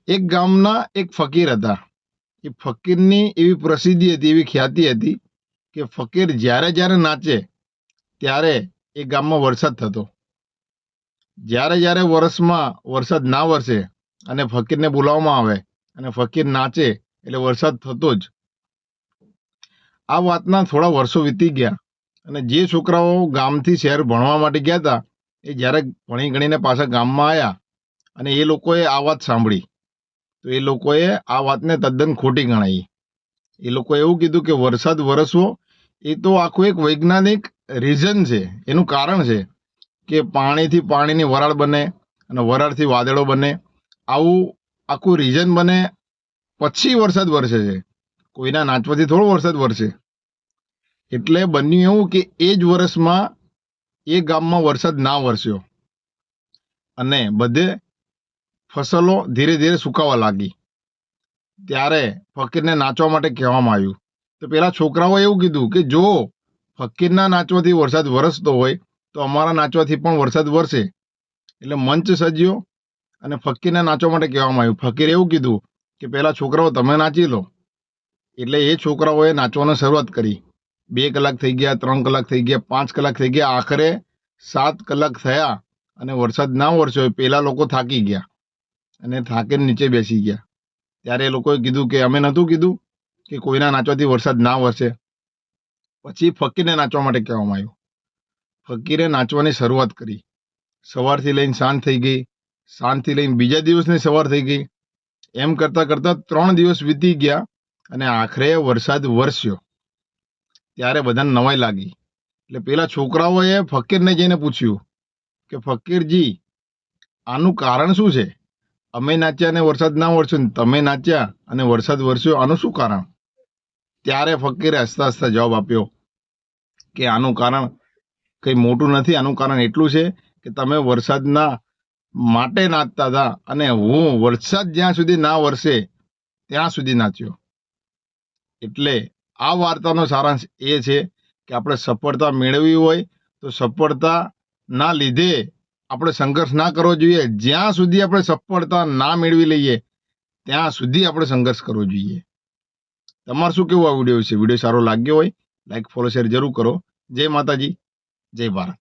એક ગામના એક ફકીર હતા. એ ફકીરની એવી પ્રસિદ્ધિ હતી, એવી ખ્યાતિ હતી કે ફકીર જ્યારે જ્યારે નાચે ત્યારે એ ગામમાં વરસાદ થતો. જ્યારે જ્યારે વર્ષમાં વરસાદ ના વરસે અને ફકીરને બોલાવવામાં આવે અને ફકીર નાચે એટલે વરસાદ થતો જ. આ વાતના થોડા વર્ષો વીતી ગયા અને જે છોકરાઓ ગામથી શહેર ભણવા માટે ગયા હતા એ જ્યારે ભણી ગણીને પાછા ગામમાં આવ્યા અને એ લોકોએ આ વાત સાંભળી તો એ લોકોએ આ વાતને તદ્દન ખોટી ગણાવી. એ લોકોએ એવું કીધું કે વરસાદ વરસવો એ તો આખું એક વૈજ્ઞાનિક રીઝન છે, એનું કારણ છે કે પાણીથી પાણીની વરાળ બને અને વરાળથી વાદળો બને. આવું આખું રીઝન બને પછી વરસાદ વરસે છે. કોઈના નાચવાથી થોડો વરસાદ વરસે. એટલે બન્યું એવું કે એ જ વર્ષમાં એ ગામમાં વરસાદ ના વરસ્યો અને બધે ફસલો ધીરે ધીરે સુકાવા લાગી. ત્યારે ફકીરને નાચવા માટે કહેવામાં આવ્યું. તો પેલા છોકરાઓએ એવું કીધું કે જો ફકીરના નાચવાથી વરસાદ વરસતો હોય તો અમારા નાચવાથી પણ વરસાદ વરસે. એટલે મંચ સજ્યો અને ફકીરને નાચવા માટે કહેવામાં આવ્યું. ફકીરે એવું કીધું કે પેલા છોકરાઓ તમે નાચી લો. એટલે એ છોકરાઓએ નાચવાની શરૂઆત કરી. 2 કલાક થઈ ગયા, 3 કલાક થઈ ગયા, 5 કલાક થઈ ગયા, આખરે 7 કલાક થયા અને વરસાદ ના વરસ્યો. પેલા લોકો થાકી ગયા અને થાકીને નીચે બેસી ગયા. ત્યારે એ લોકોએ કીધું કે અમે નહોતું કીધું કે કોઈના નાચવાથી વરસાદ ના વરસે. પછી ફકીરને નાચવા માટે કહેવામાં આવ્યું. ફકીરે નાચવાની શરૂઆત કરી. સવારથી લઈને સાંજ થઈ ગઈ, સાંજથી લઈને બીજા દિવસની સવાર થઈ ગઈ. એમ કરતાં કરતાં 3 દિવસ વીતી ગયા અને આખરે વરસાદ વરસ્યો. ત્યારે બધાને નવાઈ લાગી. એટલે પેલા છોકરાઓએ ફકીરને જઈને પૂછ્યું કે ફકીરજી આનું કારણ શું છે? અમે નાચ્યા અને વરસાદ ના વરસ્યો ને તમે નાચ્યા અને વરસાદ વરસ્યો, આનું શું કારણ? ત્યારે ફકીરે હસતા હસતા જવાબ આપ્યો કે આનું કારણ કંઈ મોટું નથી. આનું કારણ એટલું છે કે તમે વરસાદના માટે નાચતા હતા અને હું વરસાદ જ્યાં સુધી ના વરસે ત્યાં સુધી નાચ્યો. એટલે આ વાર્તાનો સારાંશ એ છે કે આપણે સફળતા મેળવવી હોય તો સફળતાના લીધે આપણે સંઘર્ષ ના કરવો જોઈએ. જ્યાં સુધી આપણે સફળતા ના મેળવી લઈએ ત્યાં સુધી આપણે સંઘર્ષ કરવો જોઈએ. તમારે શું કેવું આ વિડીયો વિશે? વિડીયો સારો લાગ્યો હોય લાઈક ફોલો શેર જરૂર કરો. જય માતાજી, જય ભારત.